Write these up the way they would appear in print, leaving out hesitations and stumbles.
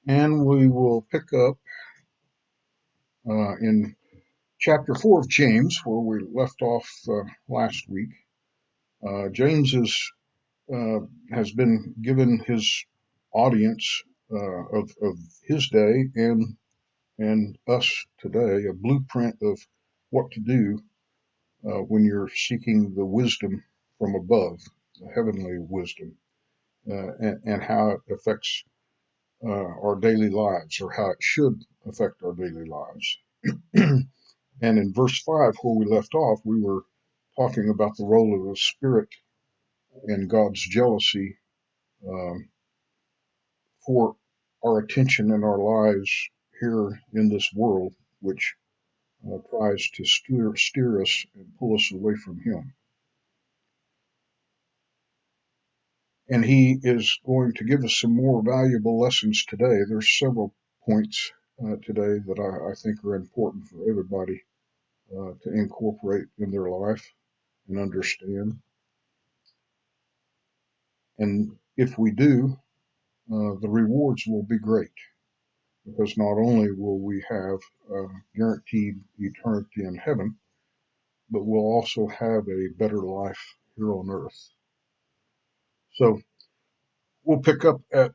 And we will pick up in chapter 4 of James, where we left off last week. James uh, has been given his audience of his day and us today a blueprint of what to do when you're seeking the wisdom from above, the heavenly wisdom, and how it affects our daily lives, or how it should affect our daily lives. And in verse 5, where we left off, we were talking about the role of the Spirit and God's jealousy um, for our attention in our lives here in this world, which tries to steer us and pull us away from Him. And He is going to give us some more valuable lessons today. There's several points today that I think are important for everybody to incorporate in their life and understand. And if we do, the rewards will be great, because not only will we have guaranteed eternity in heaven, but we'll also have a better life here on earth. So we'll pick up at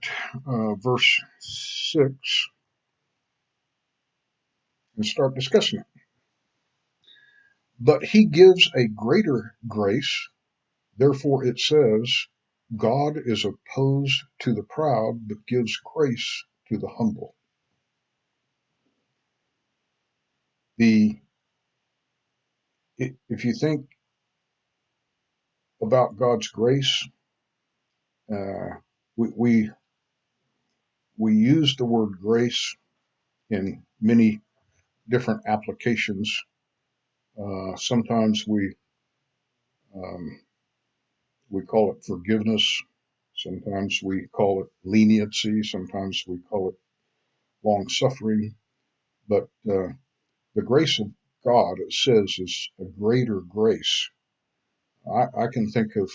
verse 6 and start discussing it. But he gives a greater grace. Therefore it says, God is opposed to the proud, but gives grace to the humble. The If you think about God's grace, uh, we, we we use the word grace in many different applications. Sometimes um, we call it forgiveness. Sometimes we call it leniency. Sometimes we call it long suffering. But the grace of God, it says, is a greater grace. I can think of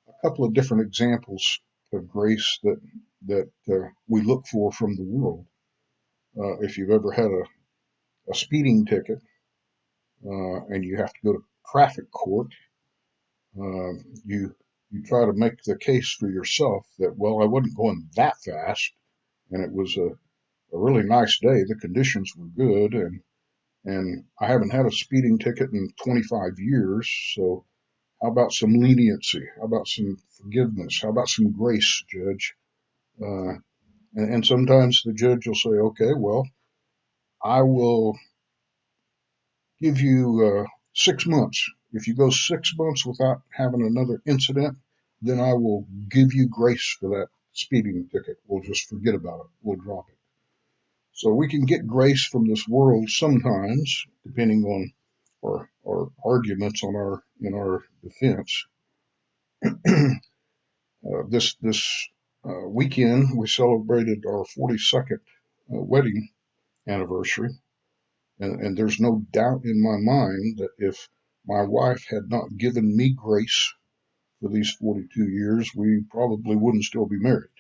a couple of different examples of grace that we look for from the world. If you've ever had a speeding ticket and you have to go to traffic court, uh, you you try to make the case for yourself that, well, I wasn't going that fast, and it was a really nice day. The conditions were good, and I haven't had a speeding ticket in 25 years. So how about some leniency? How about some forgiveness? How about some grace, Judge? Uh, and sometimes the judge will say, okay, well, I will give you 6 months. If you go 6 months without having another incident, then I will give you grace for that speeding ticket. We'll just forget about it. We'll drop it. So we can get grace from this world sometimes, depending on our arguments on our in our defense. This weekend we celebrated our 42nd wedding anniversary. And there's no doubt in my mind that if my wife had not given me grace for these 42 years, we probably wouldn't still be married.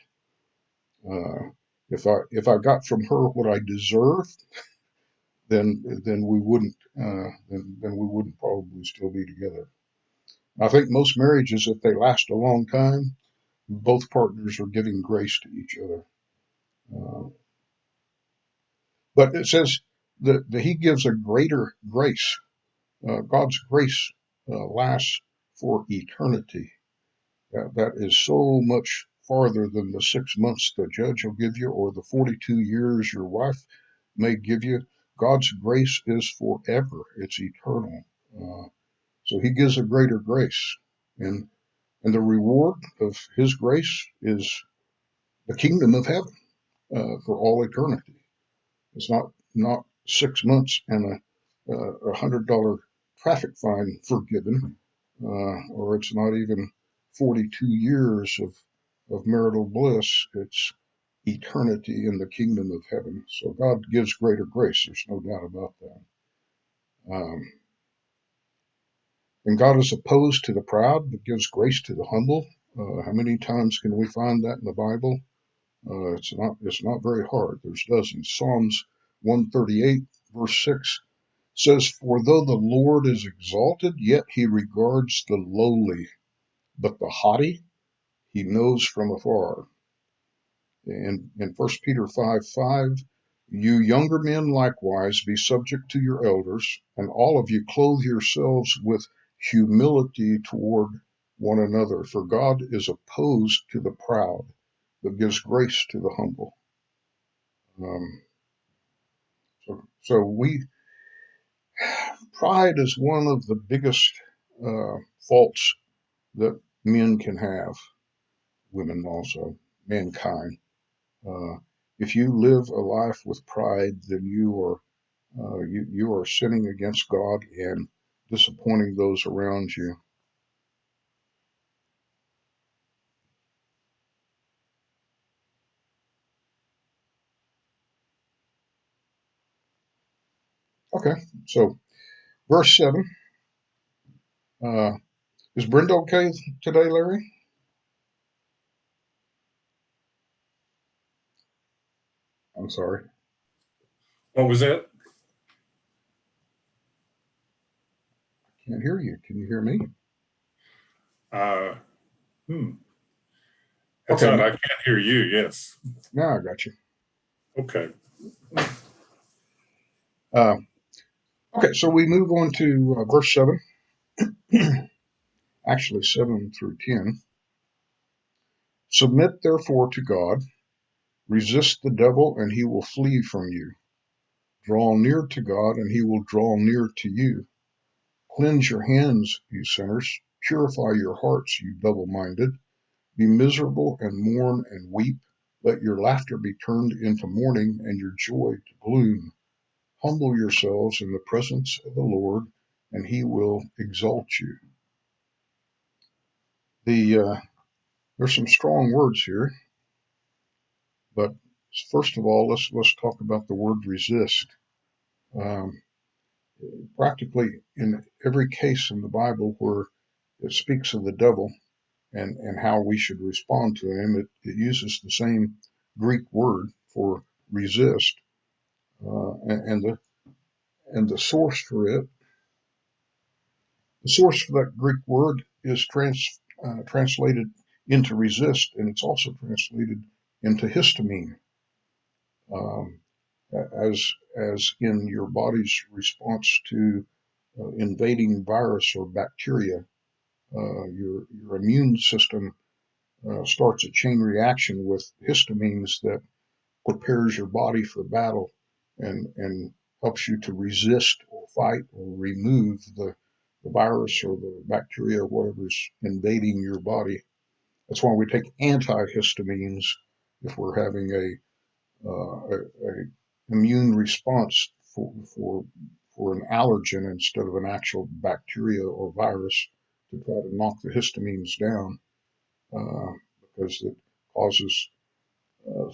Uh, if I got from her what I deserved, then we wouldn't then we wouldn't probably still be together. I think most marriages, if they last a long time, both partners are giving grace to each other. Uh, but it says that He gives a greater grace. God's grace lasts for eternity. That is so much farther than the 6 months the judge will give you, or the 42 years your wife may give you. God's grace is forever, it's eternal. So He gives a greater grace. And, and the reward of His grace is the kingdom of heaven for all eternity. It's not 6 months and $100 traffic fine forgiven, or it's not even 42 years of marital bliss. It's eternity in the kingdom of heaven. So God gives greater grace. There's no doubt about that. Um, and God is opposed to the proud, but gives grace to the humble. How many times can we find that in the Bible? It's not very hard. There's dozens. Psalms 138 verse 6 says, "For though the Lord is exalted, yet he regards the lowly, but the haughty he knows from afar." In 1 Peter 5:5, "You younger men likewise be subject to your elders, and all of you clothe yourselves with humility toward one another, for God is opposed to the proud, but gives grace to the humble." Um, so pride is one of the biggest faults that men can have, women also, mankind. Uh, if you live a life with pride, then you are sinning against God and disappointing those around you. Okay, so verse 7. Uh, is Brenda okay today, Larry? I'm sorry. What was that? Can't hear you. Can you hear me? Uh, hmm. That's Okay, odd. I can't hear you. Yes. now I got you. Okay. Uh, okay, so we move on to verse 7, actually 7 through 10. "Submit therefore to God, resist the devil, and he will flee from you. Draw near to God, and he will draw near to you. Cleanse your hands, you sinners. Purify your hearts, you double-minded. Be miserable and mourn and weep. Let your laughter be turned into mourning and your joy to gloom. Humble yourselves in the presence of the Lord, and he will exalt you." There's some strong words here, but first of all, let's talk about the word resist. Um, Practically in every case in the Bible where it speaks of the devil and how we should respond to him, it uses the same Greek word for resist, and the source for it, the source for that Greek word is translated into resist, and it's also translated into histamine, um, as in your body's response to invading virus or bacteria. Your immune system starts a chain reaction with histamines that prepares your body for battle and helps you to resist or fight or remove the virus or the bacteria or whatever's invading your body. That's why we take antihistamines if we're having a immune response for an allergen instead of an actual bacteria or virus, to try to knock the histamines down, uh, because it causes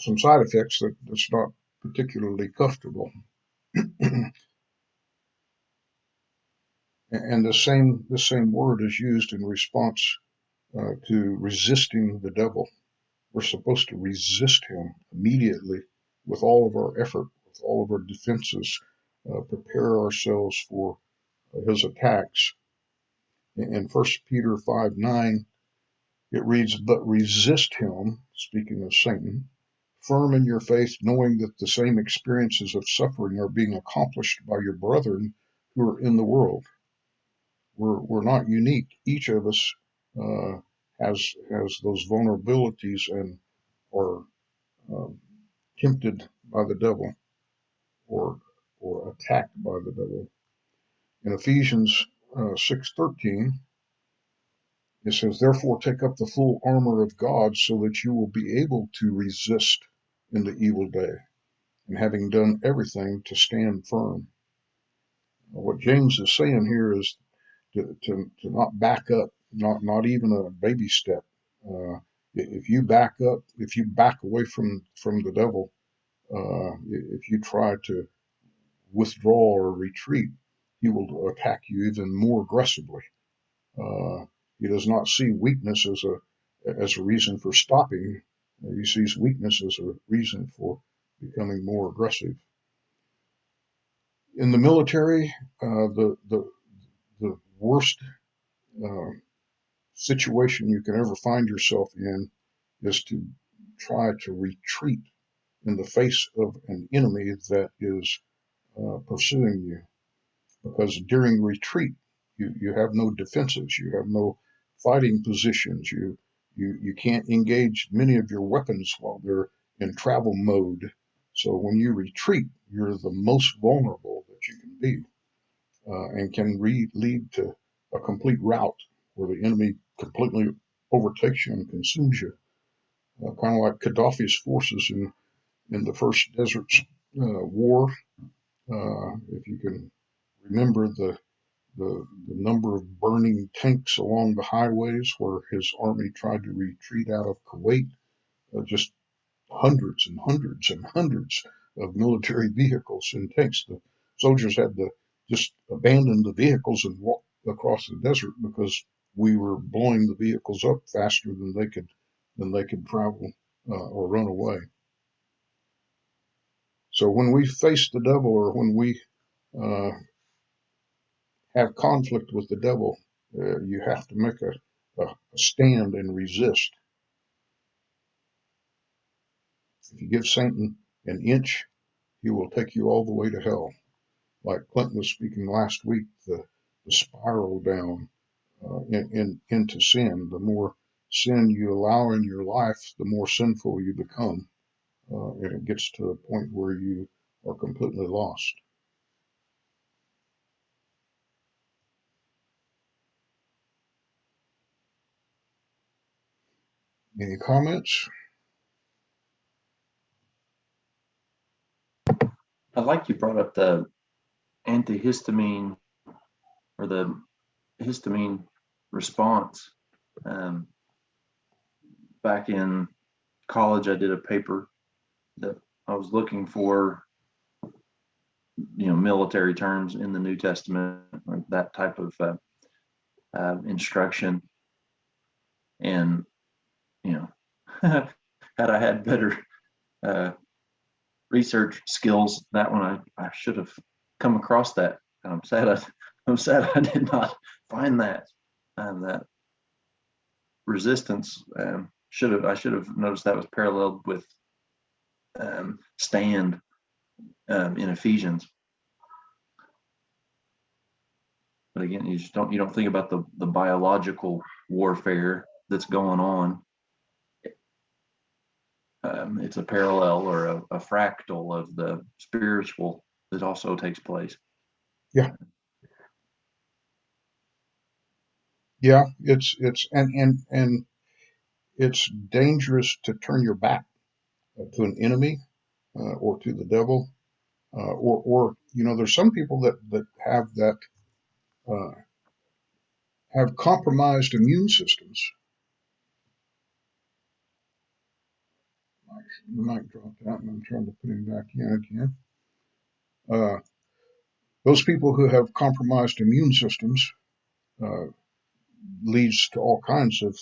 some side effects that's not particularly comfortable. And the same word is used in response to resisting the devil. We're supposed to resist him immediately with all of our effort, with all of our defenses, prepare ourselves for his attacks. In 1 Peter 5:9, it reads, "But resist him," speaking of Satan, "firm in your faith, knowing that the same experiences of suffering are being accomplished by your brethren who are in the world." We're not unique. Each of us uh, has those vulnerabilities and are uh, tempted by the devil, or attacked by the devil. In Ephesians 6:13, it says, "Therefore take up the full armor of God so that you will be able to resist in the evil day, and having done everything to stand firm." What James is saying here is to not back up, not even a baby step. If you back up, if you back away from the devil, if you try to withdraw or retreat, he will attack you even more aggressively. Uh, he does not see weakness as a reason for stopping. He sees weakness as a reason for becoming more aggressive. In the military, the worst uh, situation you can ever find yourself in is to try to retreat in the face of an enemy that is pursuing you. Because during retreat, you have no defenses, you have no fighting positions, you can't engage many of your weapons while they're in travel mode. So when you retreat, you're the most vulnerable that you can be, and can lead to a complete rout where the enemy completely overtakes you and consumes you. Kind of like Gaddafi's forces in the first Desert War. If you can remember the number of burning tanks along the highways where his army tried to retreat out of Kuwait, just hundreds and hundreds and hundreds of military vehicles and tanks. The soldiers had to just abandon the vehicles and walk across the desert because we were blowing the vehicles up faster than they could travel or run away. So when we face the devil, or when we uh, have conflict with the devil, you have to make a stand and resist. If you give Satan an inch, he will take you all the way to hell. Like Clint was speaking last week, the spiral down into sin. The more sin you allow in your life, the more sinful you become. And it gets to a point where you are completely lost. Any comments? I like you brought up the antihistamine or the histamine response. Um, Back in college, I did a paper that I was looking for, military terms in the New Testament or that type of instruction. And, had I had better research skills, that one I should have come across that. I'm sad I did not find that. That resistance I should have noticed that was paralleled with stand in Ephesians. But again, you don't think about the biological warfare that's going on. It's a parallel or a fractal of the spiritual that also takes place. Yeah. Yeah, it's and it's dangerous to turn your back to an enemy or to the devil, or there's some people that uh, have compromised immune systems. The mic dropped out, and I'm trying to put him back in again. Those people who have compromised immune systems uh, leads to all kinds of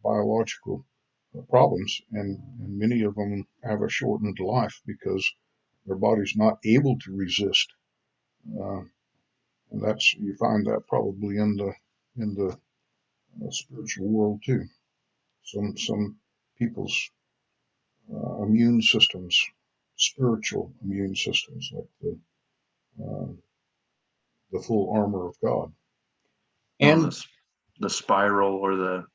biological problems, and many of them have a shortened life because their body's not able to resist. Uh, and you find that probably in the spiritual world too. Some people's immune systems, spiritual immune systems, like uh, the full armor of God. And the spiral or the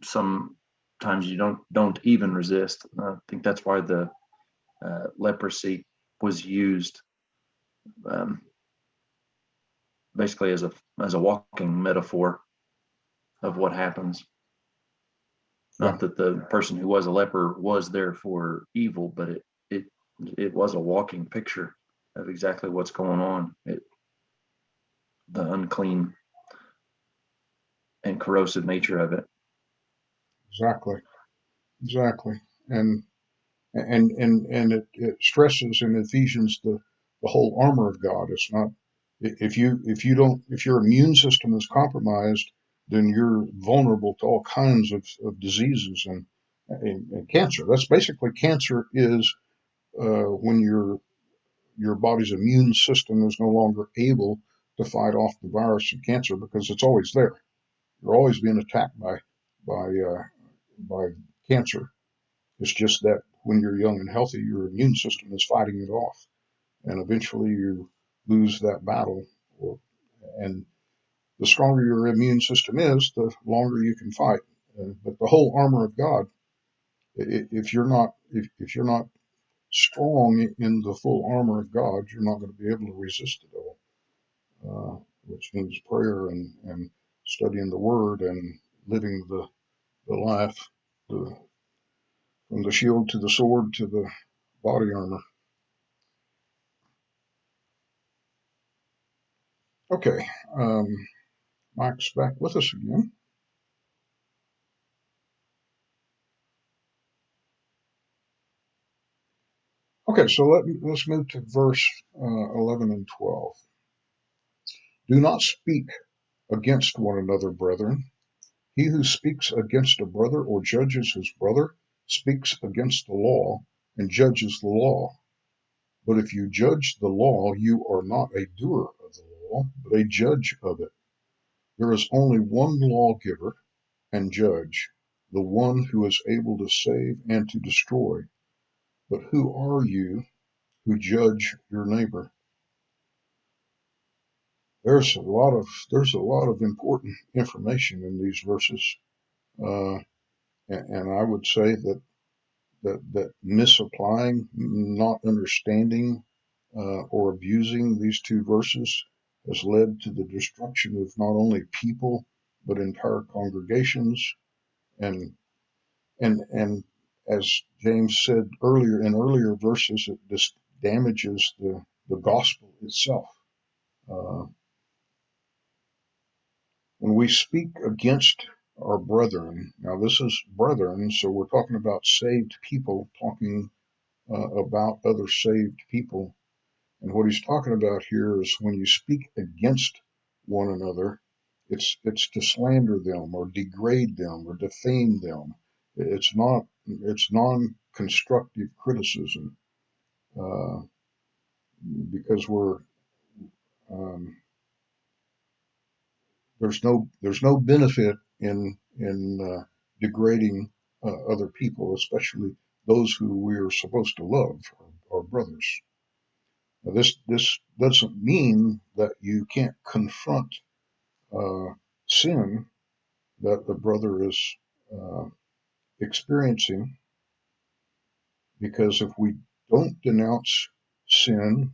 sometimes you don't even resist. I think that's why the leprosy was used basically as a walking metaphor of what happens. Not that the person who was a leper was there for evil, but it was a walking picture of exactly what's going on. The unclean and corrosive nature of it. Exactly. And it stresses in Ephesians the whole armor of God. It's not if your immune system is compromised, then you're vulnerable to all kinds of diseases, And cancer. That's basically cancer is when your body's immune system is no longer able to fight off the virus of cancer because it's always there. You're always being attacked by cancer. It's just that when you're young and healthy, your immune system is fighting it off, and eventually you lose that battle. And the stronger your immune system is, the longer you can fight. But the whole armor of God, if you're not strong in the full armor of God, you're not going to be able to resist the devil, which means prayer and studying the Word and living the life, the, from the shield to the sword to the body armor. Okay, Mike's back with us again. Okay, so let's move to verse 11 and 12. Do not speak against one another, brethren. He who speaks against a brother or judges his brother speaks against the law and judges the law. But if you judge the law, you are not a doer of the law, but a judge of it. There is only one lawgiver and judge, the one who is able to save and to destroy. But who are you who judge your neighbor? There's a lot of important information in these verses, uh, and I would say that misapplying, not understanding, or abusing these two verses has led to the destruction of not only people but entire congregations, and and as James said earlier in earlier verses, it just damages the gospel itself. Uh, when we speak against our brethren, now this is brethren, so we're talking about saved people, talking about other saved people. And what he's talking about here is when you speak against one another, it's to slander them or degrade them or defame them. It's non-constructive criticism, uh, because um, there's no benefit in degrading other people, especially those who we are supposed to love, our brothers. Now, this doesn't mean that you can't confront sin that the brother is uh, experiencing, because if we don't denounce sin,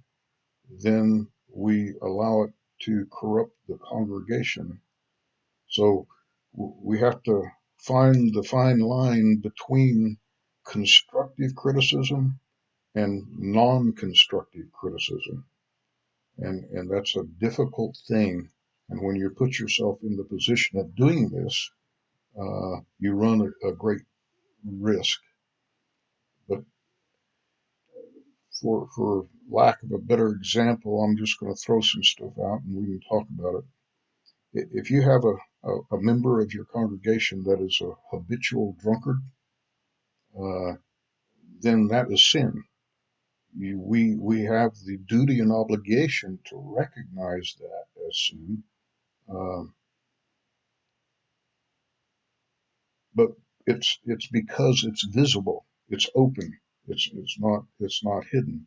then we allow it to corrupt the congregation. So we have to find the fine line between constructive criticism and non-constructive criticism. And that's a difficult thing. And when you put yourself in the position of doing this, you run a great risk. But for lack of a better example, I'm just going to throw some stuff out and we can talk about it. If you have a member of your congregation that is a habitual drunkard, uh, then that is sin. We have the duty and obligation to recognize that as sin, uh, but it's because it's visible, it's open, it's not hidden.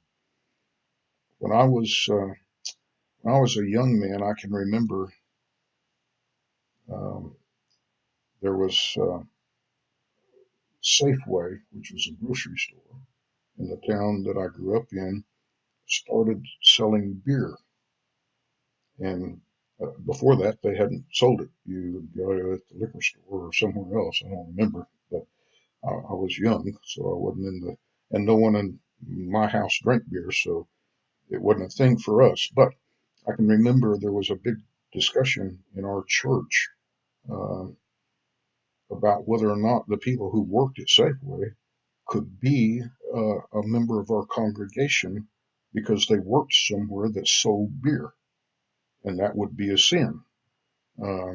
When I was when I was a young man, I can remember um, there was Safeway, which was a grocery store in the town that I grew up in, started selling beer. And before that, they hadn't sold it. You would go to the liquor store or somewhere else. I don't remember, but I was young, so I wasn't in the, and no one in my house drank beer, so it wasn't a thing for us. But I can remember there was a big discussion in our church uh, about whether or not the people who worked at Safeway could be a member of our congregation because they worked somewhere that sold beer, and that would be a sin. Uh,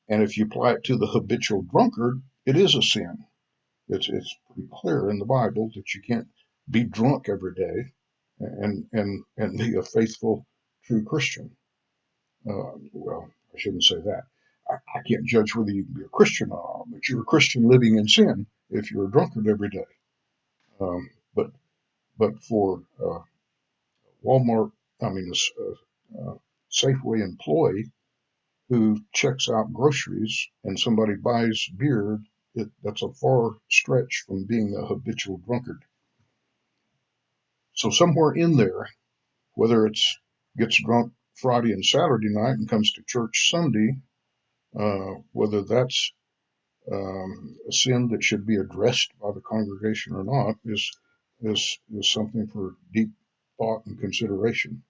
and if you apply it to the habitual drunkard, it is a sin. It's pretty clear in the Bible that you can't be drunk every day and be a faithful, true Christian. Well, I shouldn't say that. I can't judge whether you can be a Christian or not, but you're a Christian living in sin if you're a drunkard every day. Um, but for Walmart, I mean, Safeway employee who checks out groceries and somebody buys beer, that's a far stretch from being a habitual drunkard. So somewhere in there, whether it's gets drunk Friday and Saturday night and comes to church Sunday, whether that's a sin that should be addressed by the congregation or not is something for deep thought and consideration.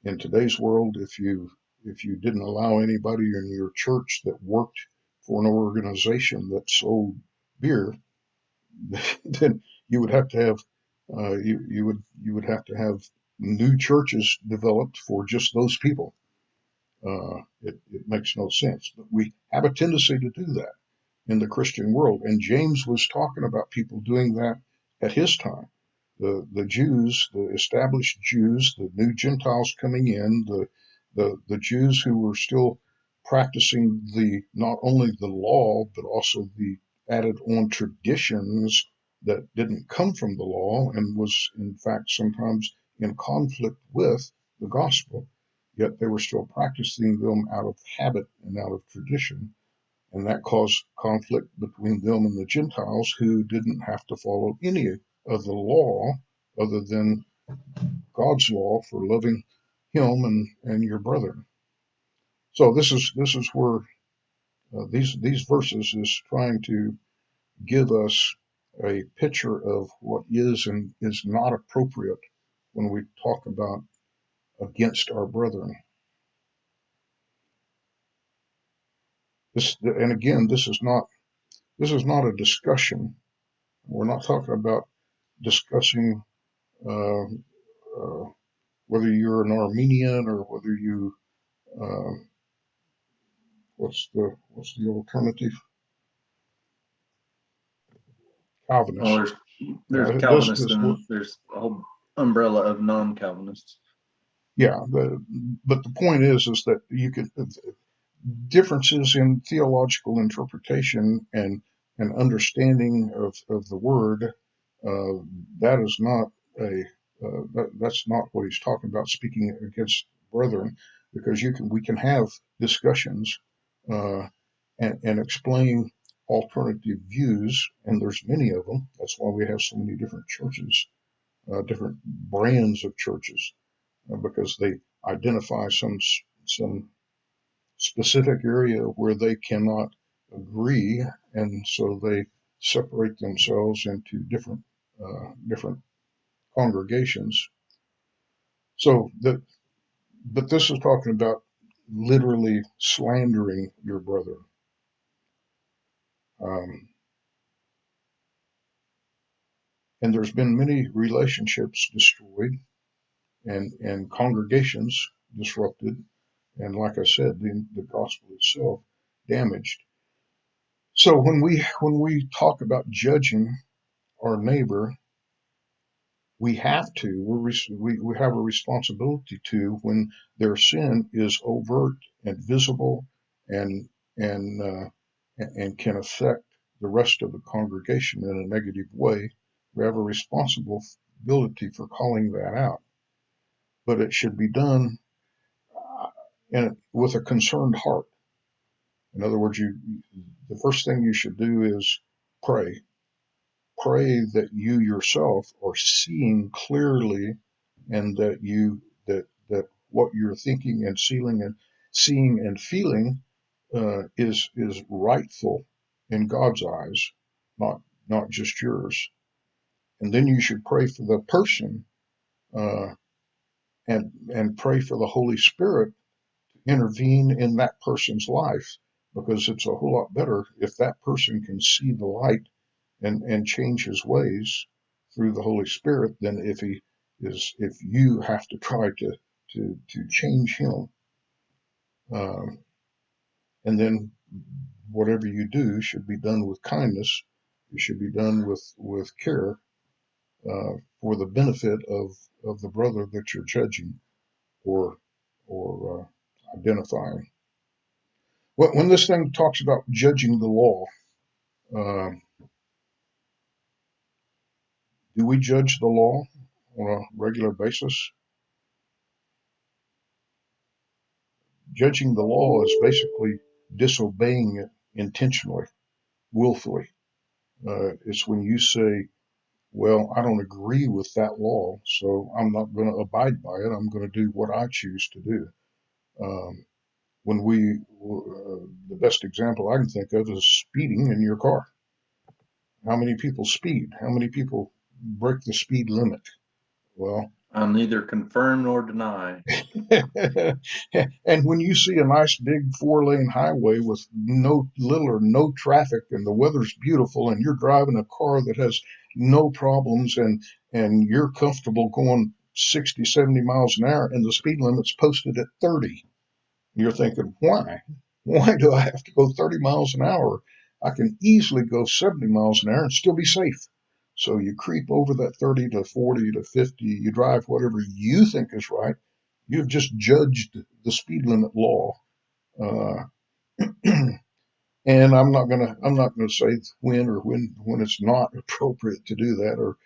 In today's world, if you didn't allow anybody in your church that worked for an organization that sold beer, then you would have to have you would have to have new churches developed for just those people. It makes no sense, but we have a tendency to do that in the Christian world. And James was talking about people doing that at his time. The Jews, the established Jews, the new Gentiles coming in, the Jews who were still practicing the not only the law but also the added on traditions that didn't come from the law and was in fact sometimes in conflict with the gospel, yet they were still practicing them out of habit and out of tradition, and that caused conflict between them and the Gentiles who didn't have to follow any of the law other than God's law for loving Him and your brother. So this is where these verses is trying to give us a picture of what is and is not appropriate when we talk about against our brethren. And again, this is not a discussion. We're not talking about discussing uh, uh, whether you're an Armenian or whether you uh, what's the alternative, Well, Calvinist. there's This Calvinists this and there's a whole umbrella of non-Calvinists. yeah, but the point is that you can differences in theological interpretation and understanding of the word. Uh, that is not that's not what he's talking about speaking against brethren, because we can have discussions uh, and explain alternative views, and there's many of them. That's why we have so many different churches, different brands of churches, because they identify some specific area where they cannot agree, and so they separate themselves into different congregations. So that, but this is talking about literally slandering your brother. Um, and there's been many relationships destroyed and congregations disrupted, and like I said, the gospel itself damaged. So when we talk about judging our neighbor, we have to we have a responsibility to, when their sin is overt and visible and and uh, and can affect the rest of the congregation in a negative way. We have a responsibility for calling that out, but it should be done with a concerned heart. In other words, the first thing you should do is pray. Pray that you yourself are seeing clearly, and that what you're thinking and seeing and feeling is rightful in God's eyes, not just yours. And then you should pray for the person, uh, and pray for the Holy Spirit to intervene in that person's life, because it's a whole lot better if that person can see the light and change his ways through the Holy Spirit than if you have to try to change him. And then whatever you do should be done with kindness, It should be done with care for the benefit of the brother that you're judging or identifying. When this thing talks about judging the law, uh, do we judge the law on a regular basis? Judging the law is basically disobeying it intentionally, willfully. It's when you say, well, I don't agree with that law, so I'm not going to abide by it. I'm going to do what I choose to do. Um, the best example I can think of is speeding in your car. How many people speed? How many people break the speed limit? Well, I'll neither confirm nor deny. and when you see a nice big 4-lane highway with little or no traffic and the weather's beautiful and you're driving a car that has no problems and you're comfortable going 60, 70 miles an hour and the speed limit's posted at 30, you're thinking, why? Why do I have to go 30 miles an hour? I can easily go 70 miles an hour and still be safe. So you creep over that 30 to 40 to 50, you drive whatever you think is right. You've just judged the speed limit law. Uh, and I'm not gonna say when it's not appropriate to do that, or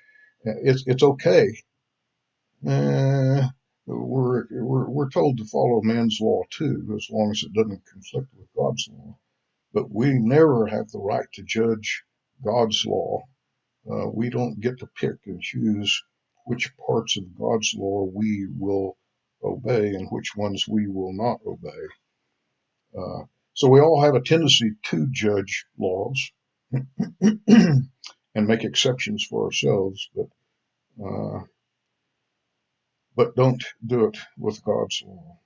it's okay. Uh, we're told to follow man's law too, as long as it doesn't conflict with God's law. But we never have the right to judge God's law. We don't get to pick and choose which parts of God's law we will obey and which ones we will not obey. So we all have a tendency to judge laws and make exceptions for ourselves, but don't do it with God's law.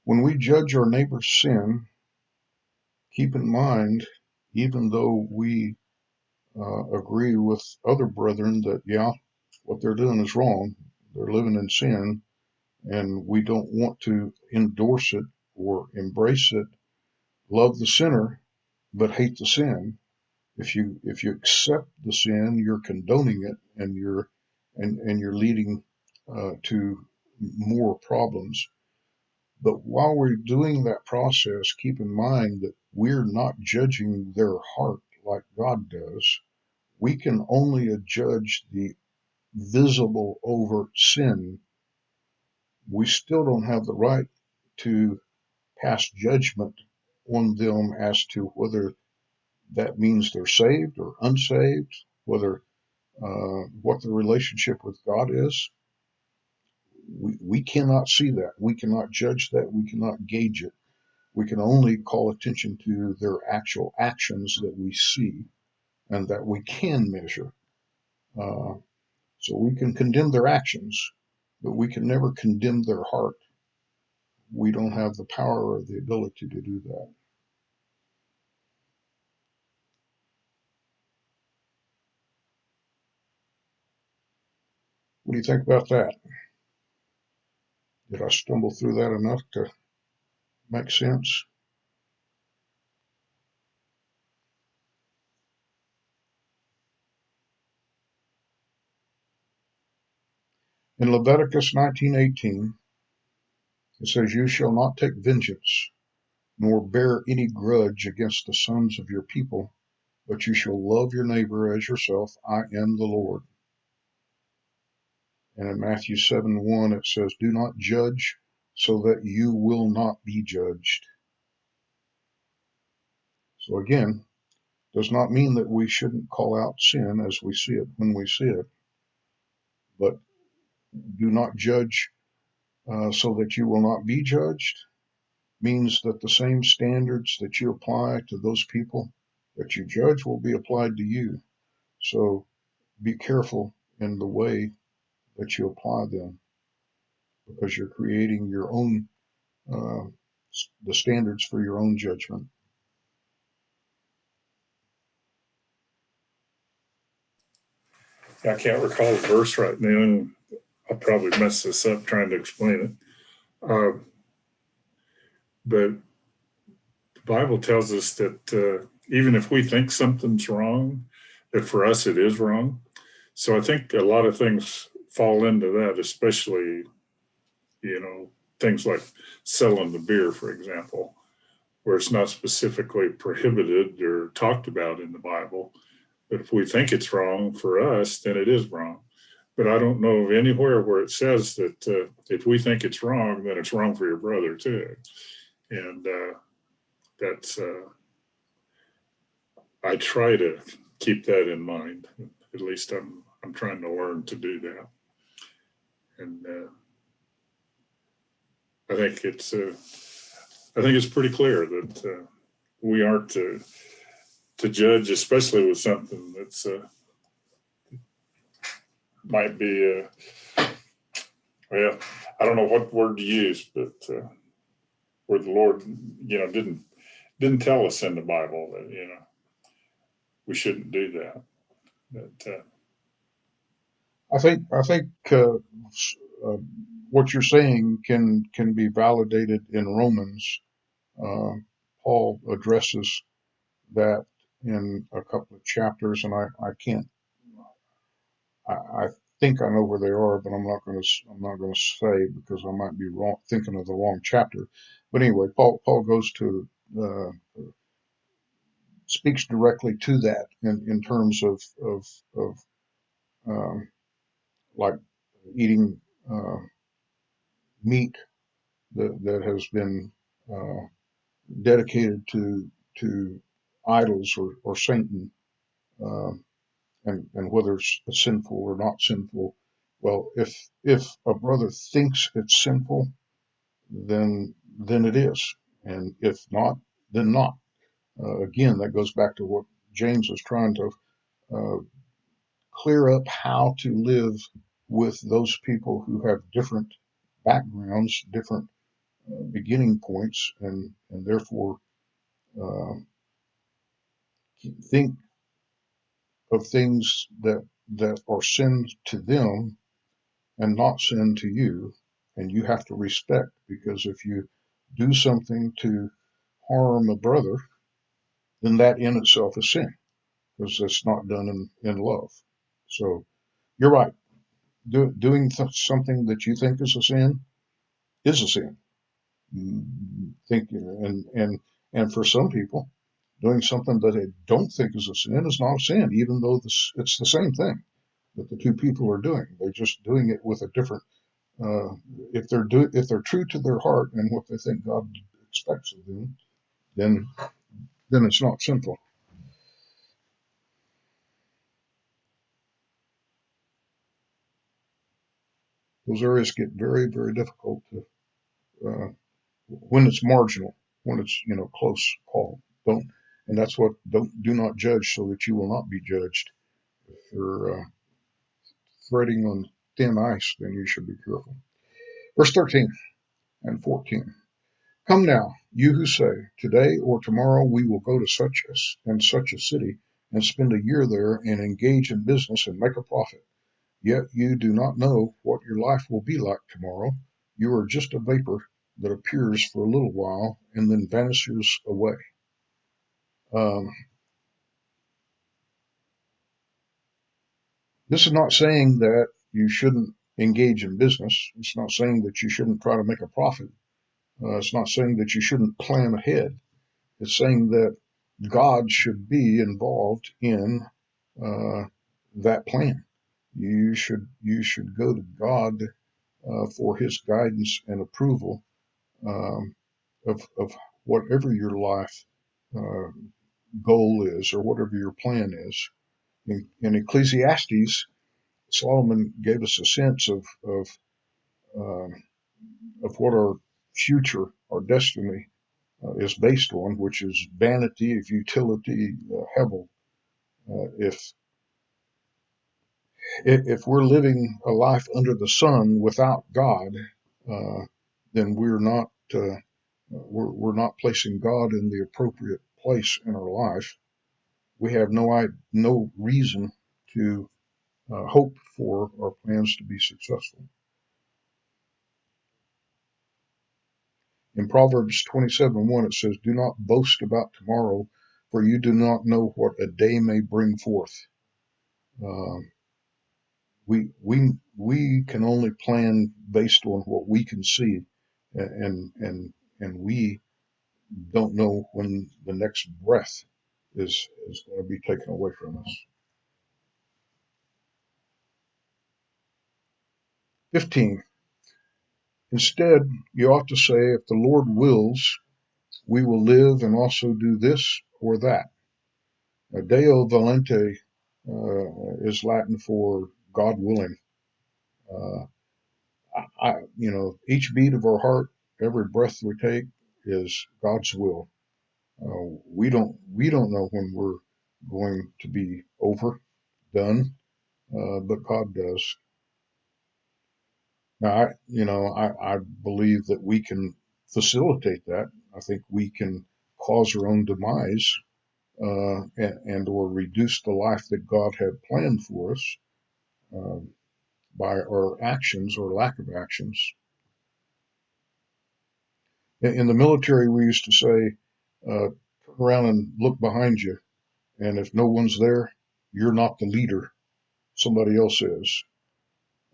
When we judge our neighbor's sin, keep in mind, even though we agree with other brethren that, yeah, what they're doing is wrong, they're living in sin, and we don't want to endorse it or embrace it, love the sinner, but hate the sin. If you accept the sin, you're condoning it, and you're leading to more problems. But while we're doing that process, keep in mind that we're not judging their heart like God does. We can only judge the visible overt sin. We still don't have the right to pass judgment on them as to whether that means they're saved or unsaved, whether what the relationship with God is. We cannot see that. We cannot judge that. We cannot gauge it. We can only call attention to their actual actions that we see and that we can measure. Uh, so we can condemn their actions, but we can never condemn their heart. We don't have the power or the ability to do that. What do you think about that? Did I stumble through that enough to make sense? In Leviticus 19:18, it says, "You shall not take vengeance, nor bear any grudge against the sons of your people, but you shall love your neighbor as yourself. I am the Lord." And in Matthew 7:1, it says, "Do not judge so that you will not be judged." So again, does not mean that we shouldn't call out sin as we see it when we see it, but do not judge so that you will not be judged means that the same standards that you apply to those people that you judge will be applied to you. So be careful in the way that you apply them, because you're creating your own uh, the standards for your own judgment. I can't recall the verse right now, and I'll probably mess this up trying to explain it. But The Bible tells us that even if we think something's wrong, that for us it is wrong. So I think a lot of things fall into that, especially, things like selling the beer, for example, where it's not specifically prohibited or talked about in the Bible. But if we think it's wrong for us, then it is wrong. But I don't know of anywhere where it says that if we think it's wrong, then it's wrong for your brother too. And that's I try to keep that in mind. At least I'm trying to learn to do that. And I think it's pretty clear that we aren't to judge, especially with something that's might be well, I don't know what word to use, but where the Lord, didn't tell us in the Bible that we shouldn't do that. But I think what you're saying can be validated in Romans. Paul addresses that in a couple of chapters, and I can't. I think I know where they are, but I'm not going to say because I might be wrong, thinking of the wrong chapter. But anyway, Paul goes to speaks directly to that in terms of like eating meat that has been dedicated to idols or Satan, uh, and whether it's sinful or not sinful. Well, if a brother thinks it's sinful, then it is, and if not, then not. Again, that goes back to what James was trying to uh, clear up how to live with those people who have different backgrounds, different beginning points, and therefore uh, think of things that are sin to them and not sin to you, and you have to respect, because if you do something to harm a brother, then that in itself is sin, because it's not done in love. So you're right. Doing something that you think is a sin is a sin. Think and for some people, doing something that they don't think is a sin is not a sin, even though it's the same thing that the two people are doing. They're just doing it with a different. Uh, if they're true to their heart and what they think God expects of them, then it's not sinful. Those areas get very, very difficult to when it's marginal, when it's close call. Don't, and that's what do not judge, so that you will not be judged. If you're threading on thin ice, then you should be careful. Verse 13 and 14. Come now, you who say, today or tomorrow we will go to such and such a city and spend a year there and engage in business and make a profit. Yet you do not know what your life will be like tomorrow. You are just a vapor that appears for a little while and then vanishes away. Um, this is not saying that you shouldn't engage in business. It's not saying that you shouldn't try to make a profit. It's not saying that you shouldn't plan ahead. It's saying that God should be involved in uh, that plan. You should go to God for His guidance and approval of whatever your life uh, goal is or whatever your plan is. In Ecclesiastes, Solomon gave us a sense um, of what our future, our destiny is based on, which is vanity of utility, hevel. If we're living a life under the sun without God, uh, then we're not placing God in the appropriate place in our life. We have no reason to hope for our plans to be successful. In Proverbs 27:1, it says, "Do not boast about tomorrow, for you do not know what a day may bring forth." Um, we can only plan based on what we can see, and we don't know when the next breath is going to be taken away from us. 15. Instead, you ought to say, if the Lord wills, we will live and also do this or that. Deo volente is Latin for God willing. Uh, each beat of our heart, every breath we take is God's will. We don't know when we're going to be over, done, but God does. Now, I believe that we can facilitate that. I think we can cause our own demise, and or reduce the life that God had planned for us, uh, by our actions or lack of actions. In the military, we used to say, turn around and look behind you, and if no one's there, you're not the leader, somebody else is.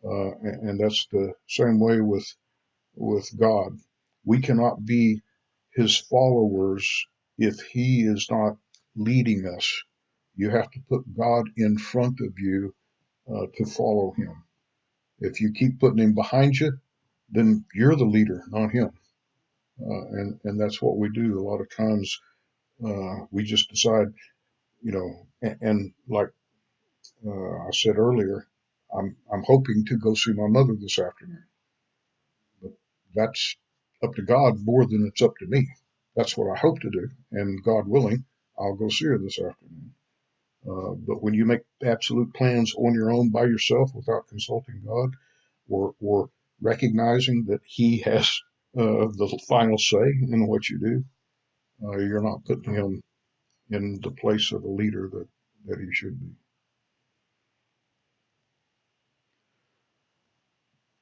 And that's the same way with God. We cannot be his followers if he is not leading us. You have to put God in front of you to follow him. If you keep putting him behind you, then you're the leader, not him. And that's what we do. A lot of times we just decide, and like I said earlier, I'm hoping to go see my mother this afternoon. But that's up to God more than it's up to me. That's what I hope to do, and God willing, I'll go see her this afternoon. But when you make absolute plans on your own by yourself without consulting God, or recognizing that He has the final say in what you do, you're not putting Him in the place of a leader that He should be.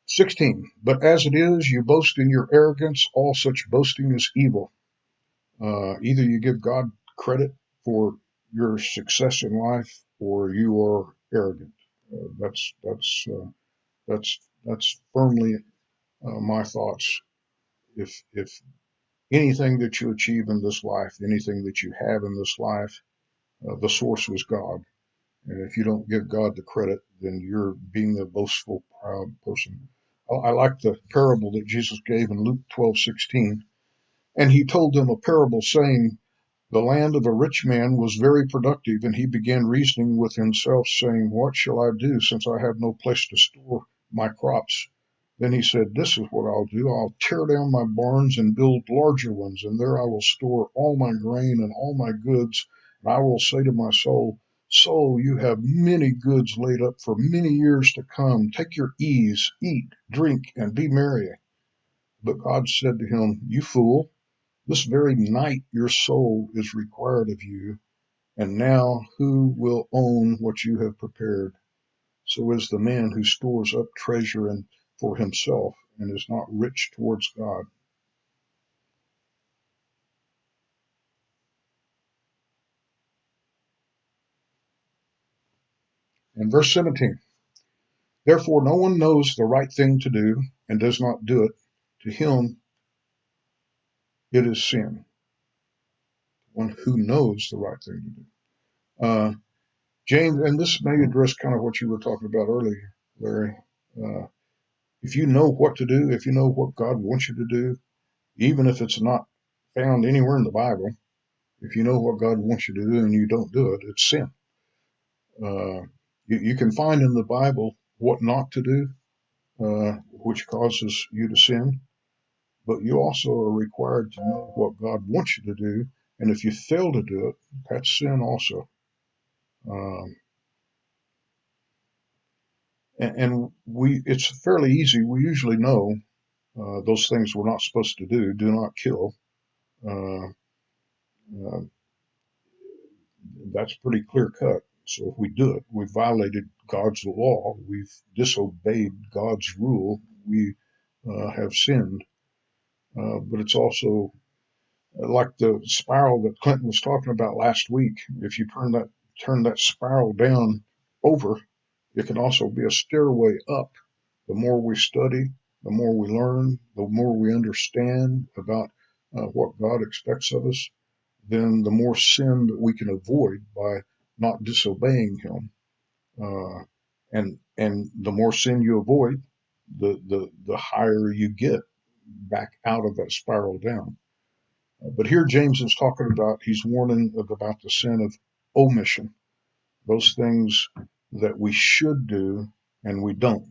16. But as it is, you boast in your arrogance. All such boasting is evil. Either you give God credit for your success in life, or you are arrogant. That's firmly my thoughts. If anything that you achieve in this life, anything that you have in this life, the source was God. And if you don't give God the credit, then you're being a boastful, proud person. I like the parable that Jesus gave in Luke 12:16. And he told them a parable saying, the land of a rich man was very productive, and he began reasoning with himself, saying, what shall I do, since I have no place to store my crops? Then he said, this is what I'll do. I'll tear down my barns and build larger ones, and there I will store all my grain and all my goods. And I will say to my soul, soul, you have many goods laid up for many years to come. Take your ease, eat, drink, and be merry. But God said to him, you fool, this very night your soul is required of you, and now who will own what you have prepared? So is the man who stores up treasure for himself and is not rich towards God. And verse 17, therefore no one knows the right thing to do and does not do it. To him it is sin. One who knows the right thing to do. James, and this may address kind of what you were talking about earlier, Larry. If you know what to do, if you know what God wants you to do, even if it's not found anywhere in the Bible, if you know what God wants you to do and you don't do it, it's sin. You can find in the Bible what not to do, which causes you to sin, but you also are required to know what God wants you to do, and if you fail to do it, that's sin also. Um, and it's fairly easy. We usually know those things we're not supposed to do. Do not kill. Uh, uh, that's pretty clear cut. So if we do it, we've violated God's law. We've disobeyed God's rule. We have sinned. but it's also like the spiral that Clinton was talking about last week. If you turn that spiral down over, it can also be a stairway up. The more we study, the more we learn, the more we understand about what God expects of us, then the more sin that we can avoid by not disobeying Him. And the more sin you avoid, the higher you get back out of that spiral down. But here James is talking about, he's warning about the sin of omission, those things that we should do and we don't,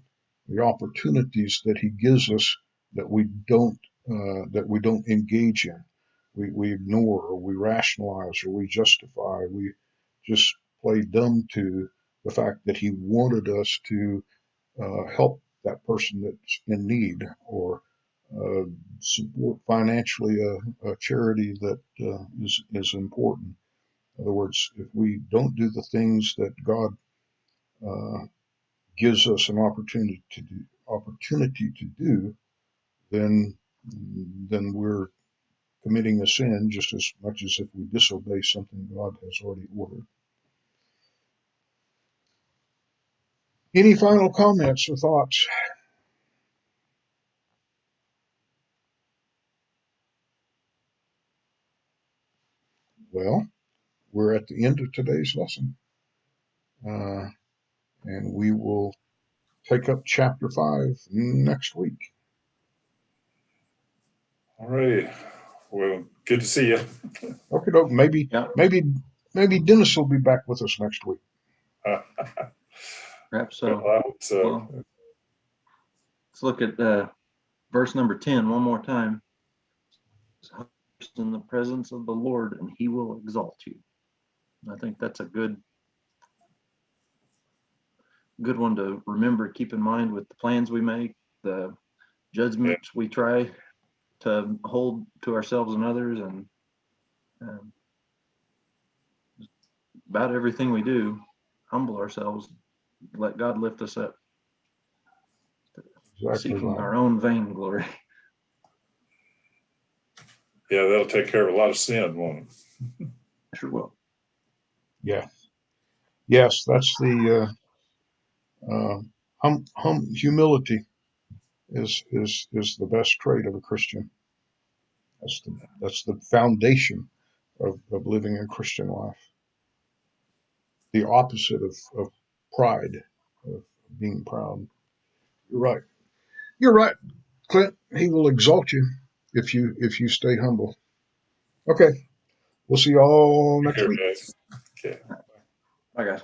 the opportunities that he gives us that we don't engage in. We ignore, or we rationalize, or we justify. We just play dumb to the fact that he wanted us to help that person that's in need, or support financially a charity that is important. In other words, if we don't do the things that God uh, gives us an opportunity to do, then we're committing a sin just as much as if we disobey something God has already ordered. Any final comments or thoughts? Well, we're at the end of today's lesson, and we will take up chapter 5 next week. All right. Well, good to see you. Okay, doke. Yeah. Maybe Dennis will be back with us next week. Perhaps so. Well, I hope so. Well, let's look at verse number 10 one more time. In the presence of the Lord, and he will exalt you. I think that's a good one to remember, keep in mind with the plans we make, the judgments we try to hold to ourselves and others, and about everything we do, humble ourselves, let God lift us up, Exactly seeking right. our own vain glory. Yeah, that'll take care of a lot of sin, won't it? Sure will. Yeah. Yes, that's the humility is the best trait of a Christian. That's the foundation of living a Christian life. The opposite of pride, of being proud. You're right. You're right, Clint. He will exalt you if you stay humble. Okay. We'll see you all Take next care, week. guys. Okay. Bye, guys.